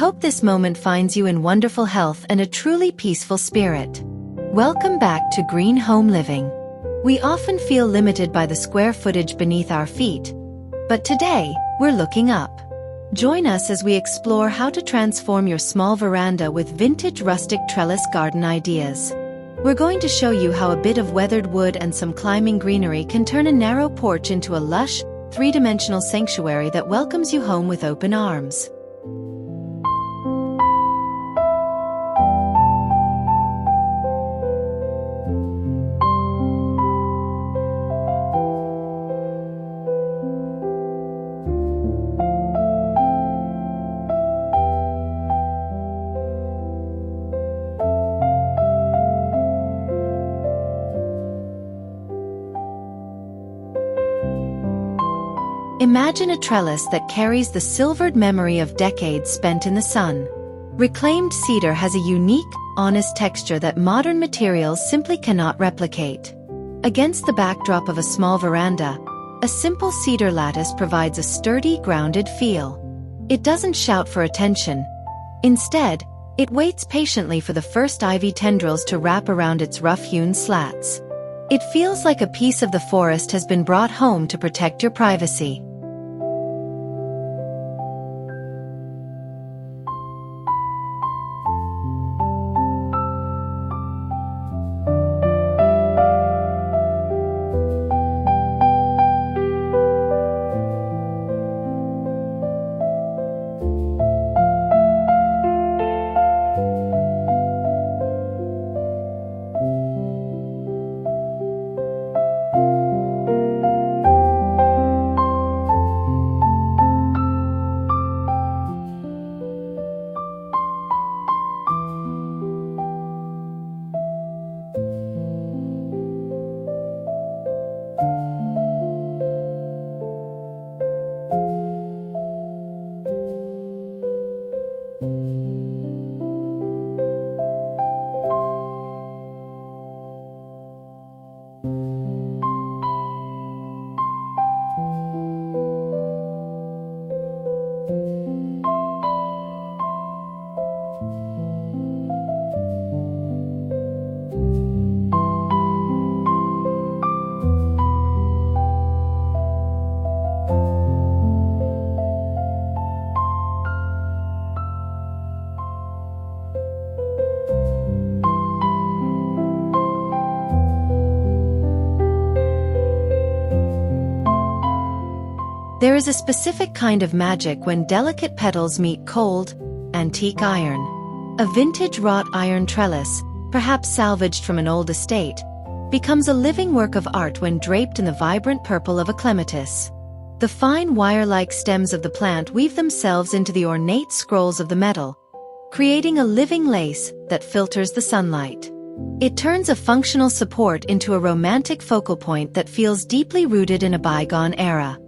hope this moment finds you in wonderful health and a truly peaceful spirit. Welcome back to Green Home Living. We often feel limited by the square footage beneath our feet, but today, we're looking up. Join us as we explore how to transform your small veranda with vintage rustic trellis garden ideas. We're going to show you how a bit of weathered wood and some climbing greenery can turn a narrow porch into a lush, three-dimensional sanctuary that welcomes you home with open arms. Imagine a trellis that carries the silvered memory of decades spent in the sun. Reclaimed cedar has a unique, honest texture that modern materials simply cannot replicate. Against the backdrop of a small veranda, a simple cedar lattice provides a sturdy, grounded feel. It doesn't shout for attention. Instead, it waits patiently for the first ivy tendrils to wrap around its rough-hewn slats. It feels like a piece of the forest has been brought home to protect your privacy. There is a specific kind of magic when delicate petals meet cold, antique iron. A vintage wrought iron trellis, perhaps salvaged from an old estate, becomes a living work of art when draped in the vibrant purple of a clematis. The fine wire-like stems of the plant weave themselves into the ornate scrolls of the metal, creating a living lace that filters the sunlight. It turns a functional support into a romantic focal point that feels deeply rooted in a bygone era.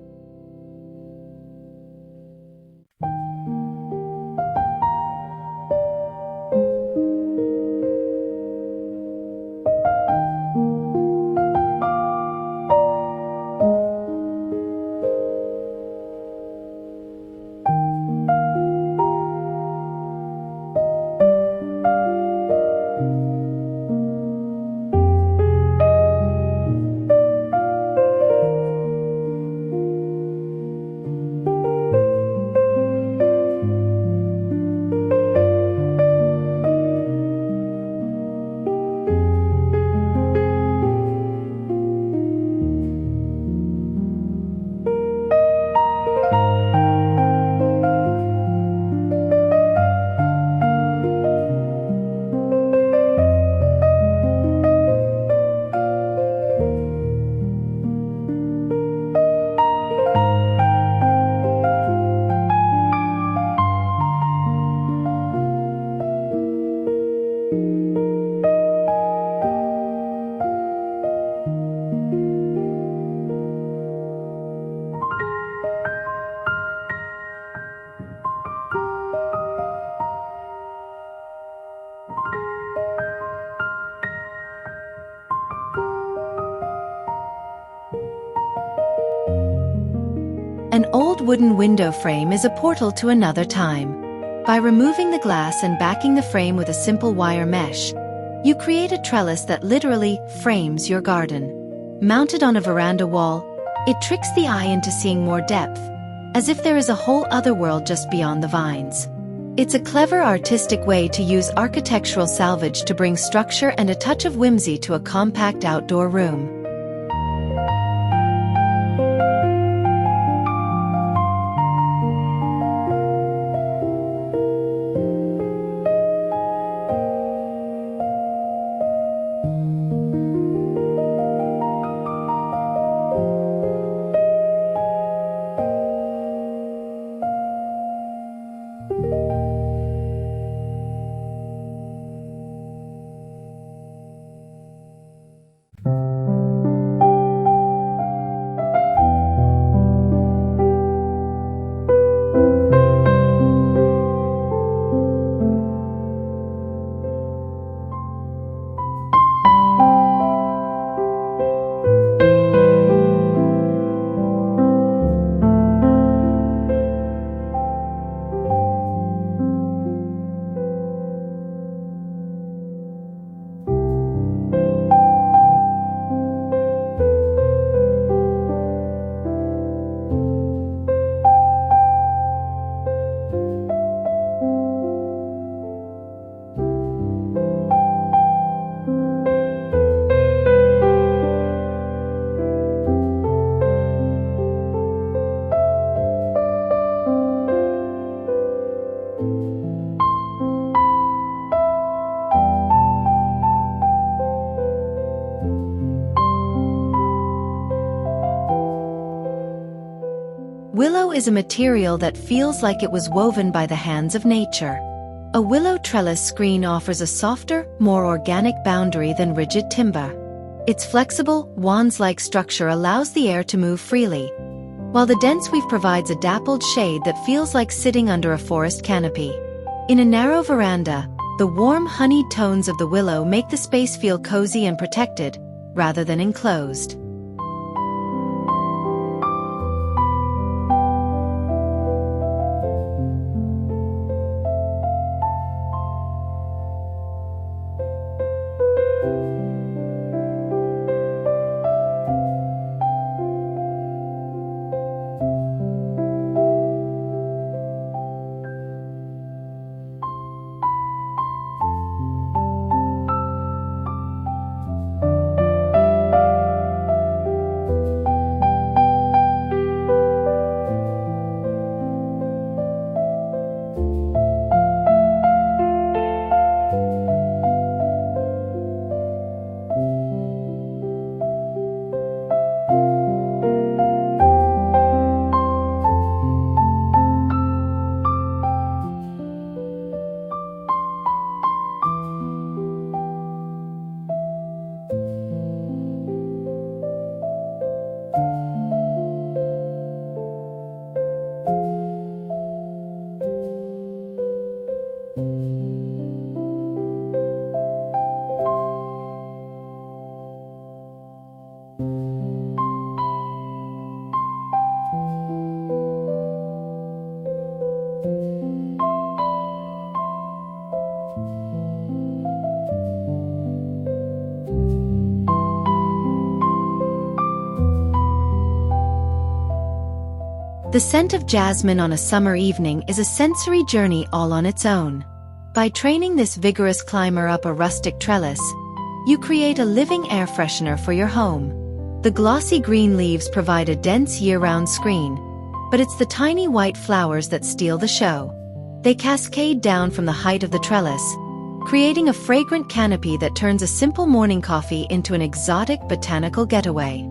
An old wooden window frame is a portal to another time. By removing the glass and backing the frame with a simple wire mesh, you create a trellis that literally frames your garden. Mounted on a veranda wall, it tricks the eye into seeing more depth, as if there is a whole other world just beyond the vines. It's a clever artistic way to use architectural salvage to bring structure and a touch of whimsy to a compact outdoor room. Willow is a material that feels like it was woven by the hands of nature. A willow trellis screen offers a softer, more organic boundary than rigid timber. Its flexible, wands-like structure allows the air to move freely, while the dense weave provides a dappled shade that feels like sitting under a forest canopy. In a narrow veranda, the warm honeyed tones of the willow make the space feel cozy and protected, rather than enclosed. The scent of jasmine on a summer evening is a sensory journey all on its own. By training this vigorous climber up a rustic trellis, you create a living air freshener for your home. The glossy green leaves provide a dense year-round screen, but it's the tiny white flowers that steal the show. They cascade down from the height of the trellis, creating a fragrant canopy that turns a simple morning coffee into an exotic botanical getaway.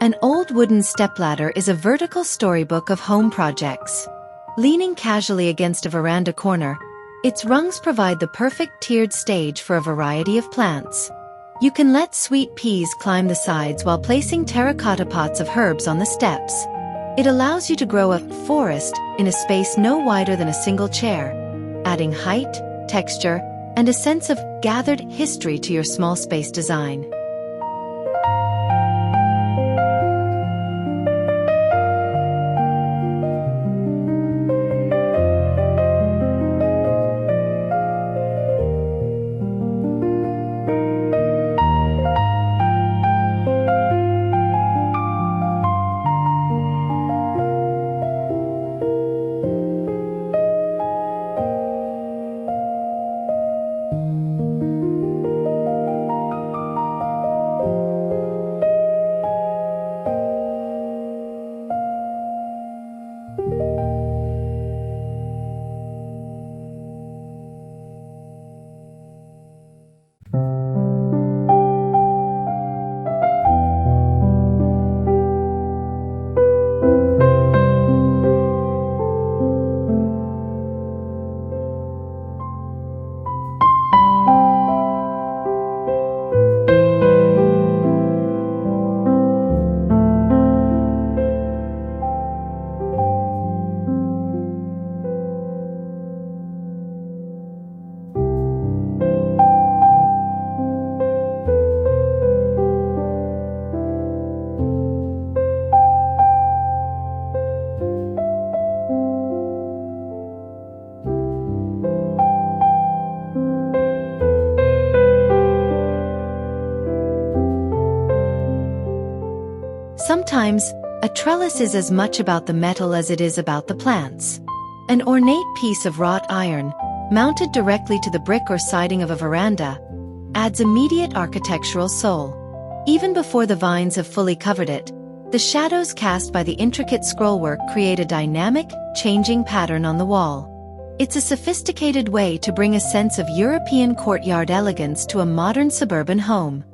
An old wooden stepladder is a vertical storybook of home projects. Leaning casually against a veranda corner, its rungs provide the perfect tiered stage for a variety of plants. You can let sweet peas climb the sides while placing terracotta pots of herbs on the steps. It allows you to grow a forest in a space no wider than a single chair, adding height, texture, and a sense of gathered history to your small space design. Sometimes, a trellis is as much about the metal as it is about the plants. An ornate piece of wrought iron, mounted directly to the brick or siding of a veranda, adds immediate architectural soul. Even before the vines have fully covered it, the shadows cast by the intricate scrollwork create a dynamic, changing pattern on the wall. It's a sophisticated way to bring a sense of European courtyard elegance to a modern suburban home.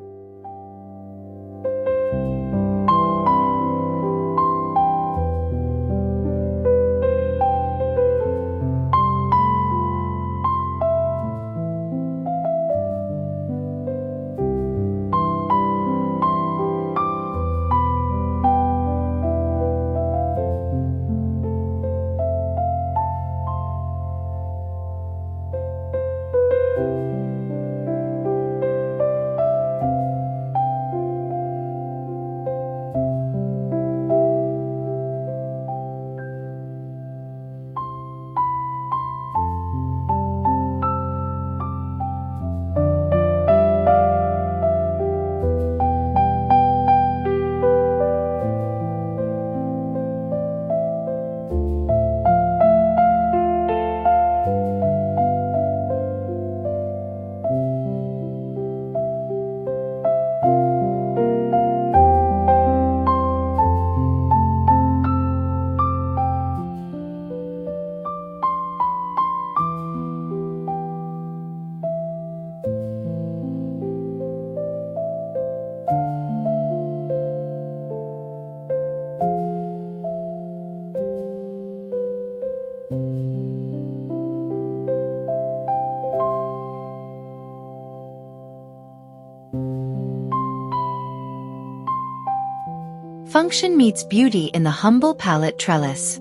Function meets beauty in the humble pallet trellis.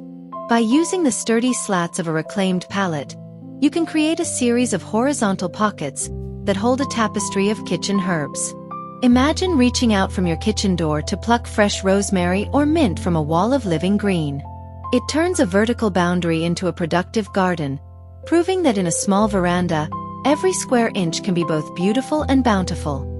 By using the sturdy slats of a reclaimed pallet, you can create a series of horizontal pockets that hold a tapestry of kitchen herbs. Imagine reaching out from your kitchen door to pluck fresh rosemary or mint from a wall of living green. It turns a vertical boundary into a productive garden, proving that in a small veranda, every square inch can be both beautiful and bountiful.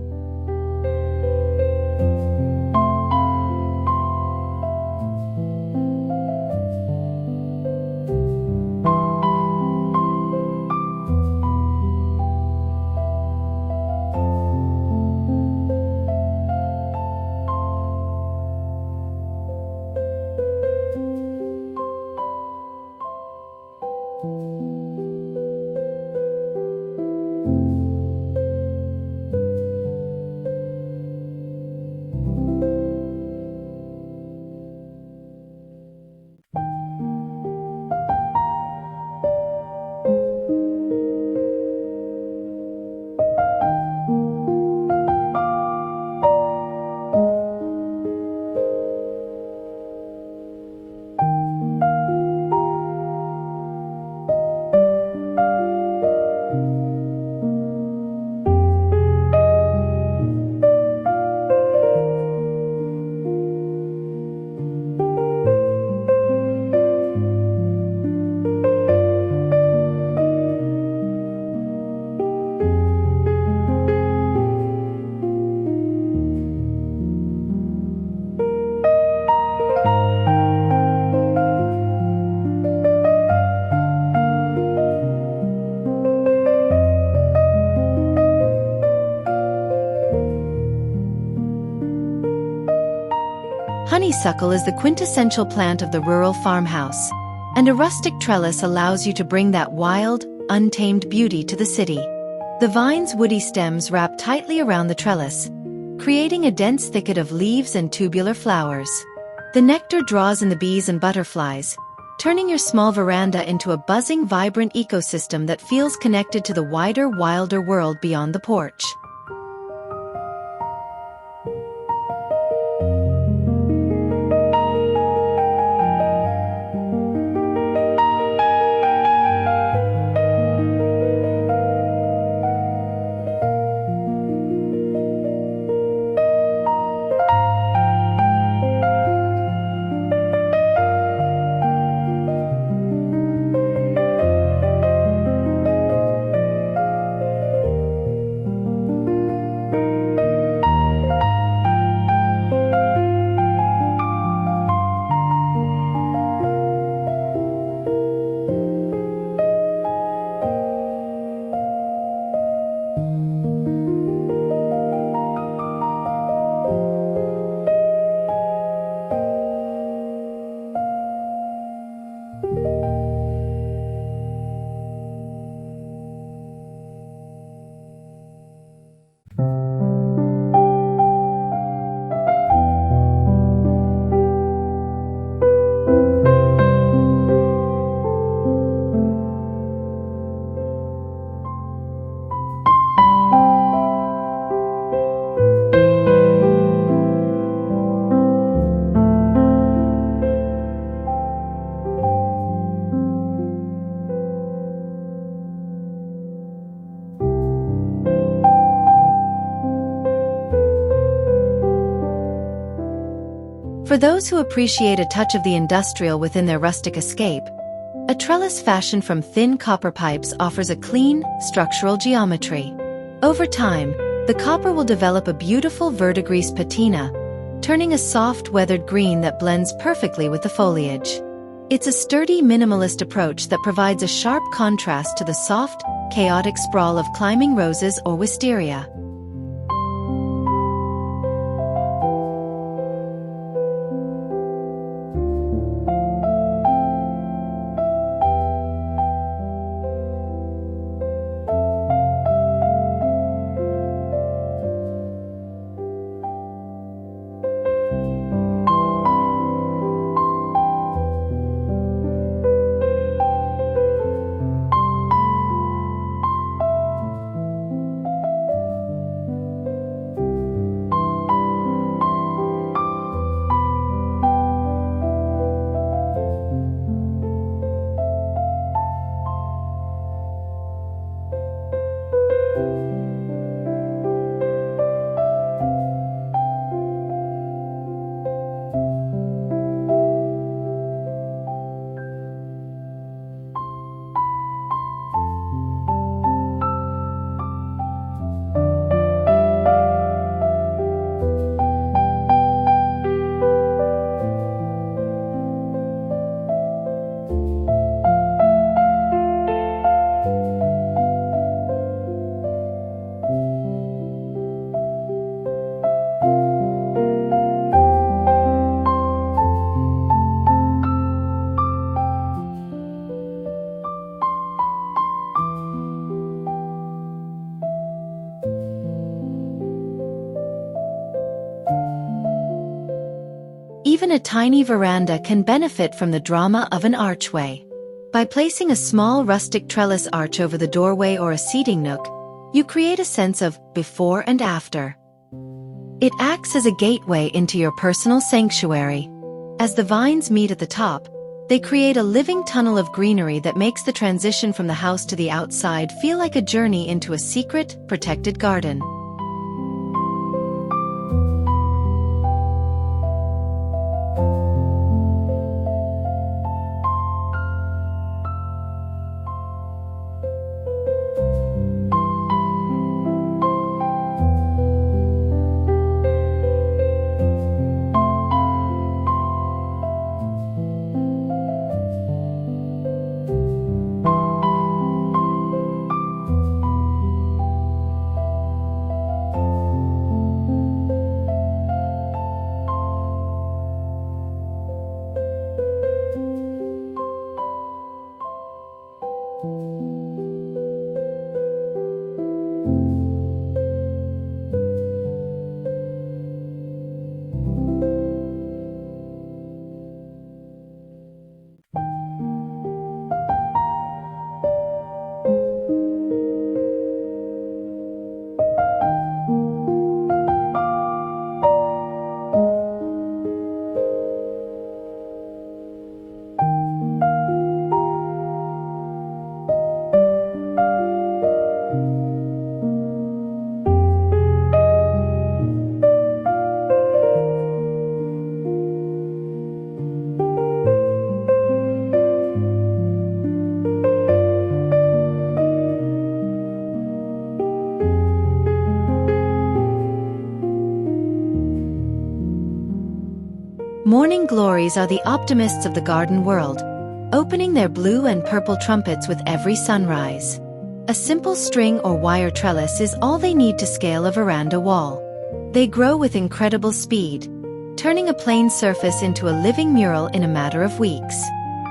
Honeysuckle is the quintessential plant of the rural farmhouse, and a rustic trellis allows you to bring that wild, untamed beauty to the city. The vine's woody stems wrap tightly around the trellis, creating a dense thicket of leaves and tubular flowers. The nectar draws in the bees and butterflies, turning your small veranda into a buzzing, vibrant ecosystem that feels connected to the wider, wilder world beyond the porch. For those who appreciate a touch of the industrial within their rustic escape, a trellis fashioned from thin copper pipes offers a clean, structural geometry. Over time, the copper will develop a beautiful verdigris patina, turning a soft, weathered green that blends perfectly with the foliage. It's a sturdy, minimalist approach that provides a sharp contrast to the soft, chaotic sprawl of climbing roses or wisteria. Even a tiny veranda can benefit from the drama of an archway. By placing a small rustic trellis arch over the doorway or a seating nook, you create a sense of before and after. It acts as a gateway into your personal sanctuary. As the vines meet at the top, they create a living tunnel of greenery that makes the transition from the house to the outside feel like a journey into a secret, protected garden. Morning glories are the optimists of the garden world, opening their blue and purple trumpets with every sunrise. A simple string or wire trellis is all they need to scale a veranda wall. They grow with incredible speed, turning a plain surface into a living mural in a matter of weeks.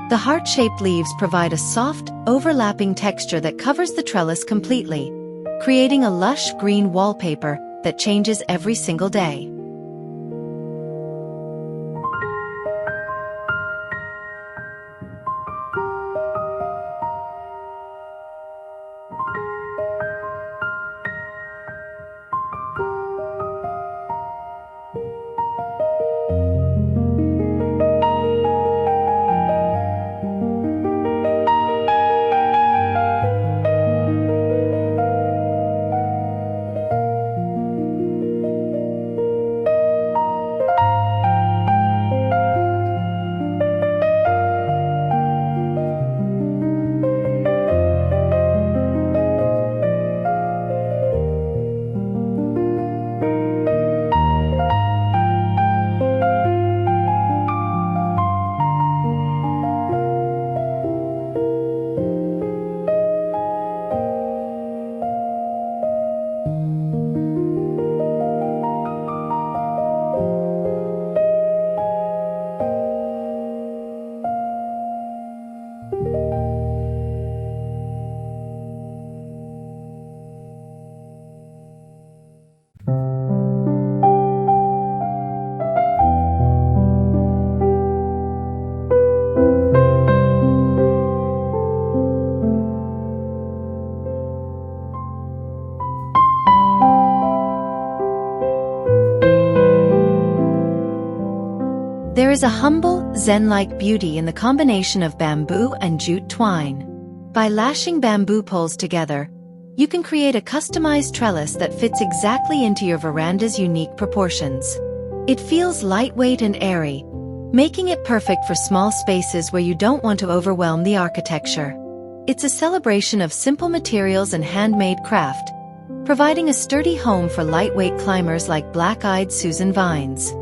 The heart-shaped leaves provide a soft, overlapping texture that covers the trellis completely, creating a lush green wallpaper that changes every single day. There is a humble, zen-like beauty in the combination of bamboo and jute twine. By lashing bamboo poles together, you can create a customized trellis that fits exactly into your veranda's unique proportions. It feels lightweight and airy, making it perfect for small spaces where you don't want to overwhelm the architecture. It's a celebration of simple materials and handmade craft, providing a sturdy home for lightweight climbers like black-eyed Susan vines.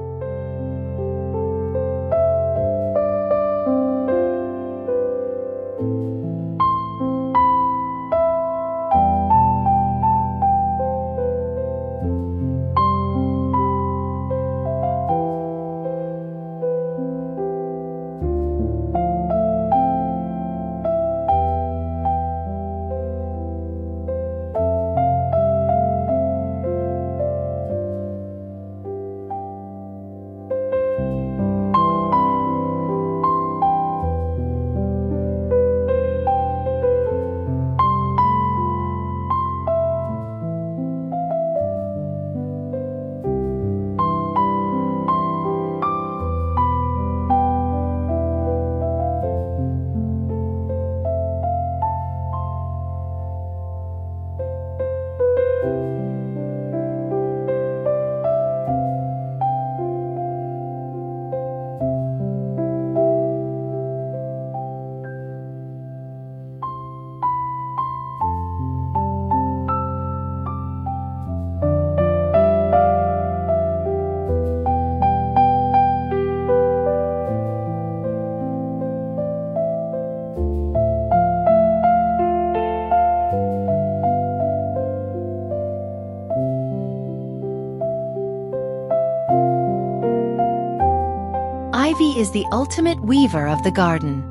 Ivy is the ultimate weaver of the garden.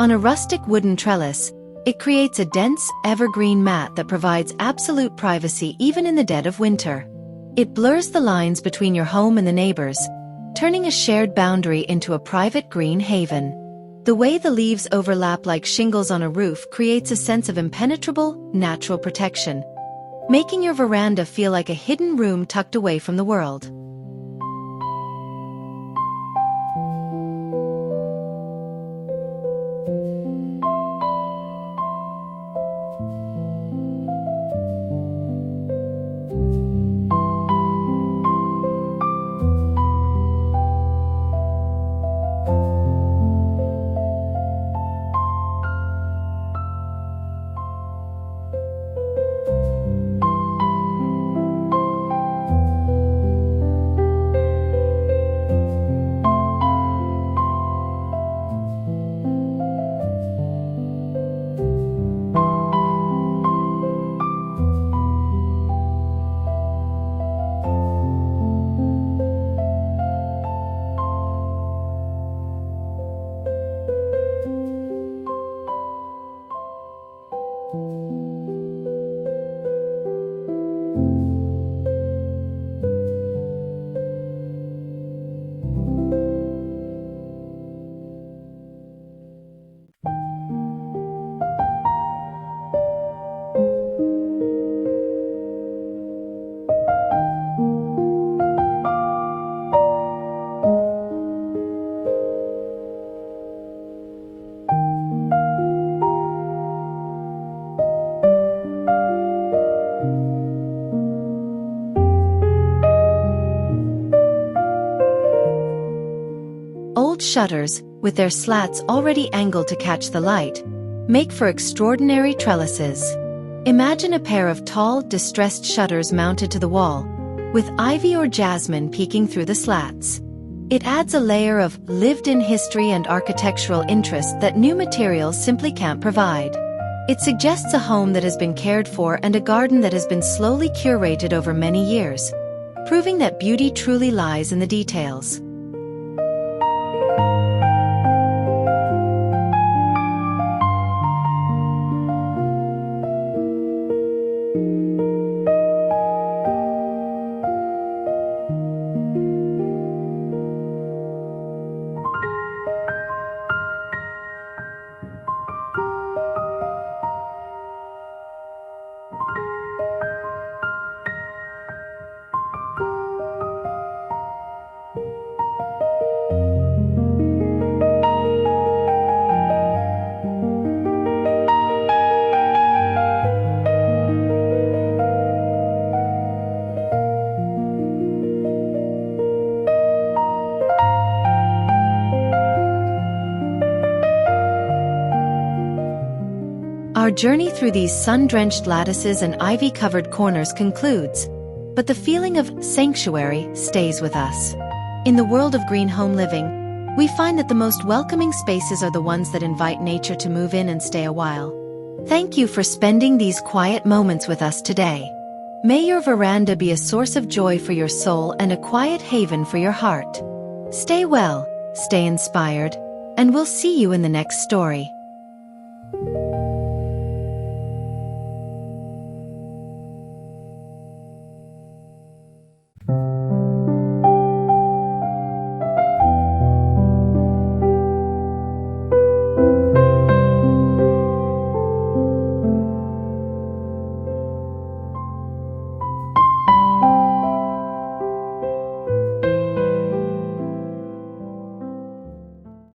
On a rustic wooden trellis, it creates a dense, evergreen mat that provides absolute privacy even in the dead of winter. It blurs the lines between your home and the neighbors, turning a shared boundary into a private green haven. The way the leaves overlap like shingles on a roof creates a sense of impenetrable, natural protection, making your veranda feel like a hidden room tucked away from the world. bold shutters, with their slats already angled to catch the light, make for extraordinary trellises. Imagine a pair of tall, distressed shutters mounted to the wall, with ivy or jasmine peeking through the slats. It adds a layer of lived-in history and architectural interest that new materials simply can't provide. It suggests a home that has been cared for and a garden that has been slowly curated over many years, proving that beauty truly lies in the details. Our journey through these sun-drenched lattices and ivy-covered corners concludes, but the feeling of sanctuary stays with us. In the world of green home living, we find that the most welcoming spaces are the ones that invite nature to move in and stay a while. Thank you for spending these quiet moments with us today. May your veranda be a source of joy for your soul and a quiet haven for your heart. Stay well, stay inspired, and we'll see you in the next story.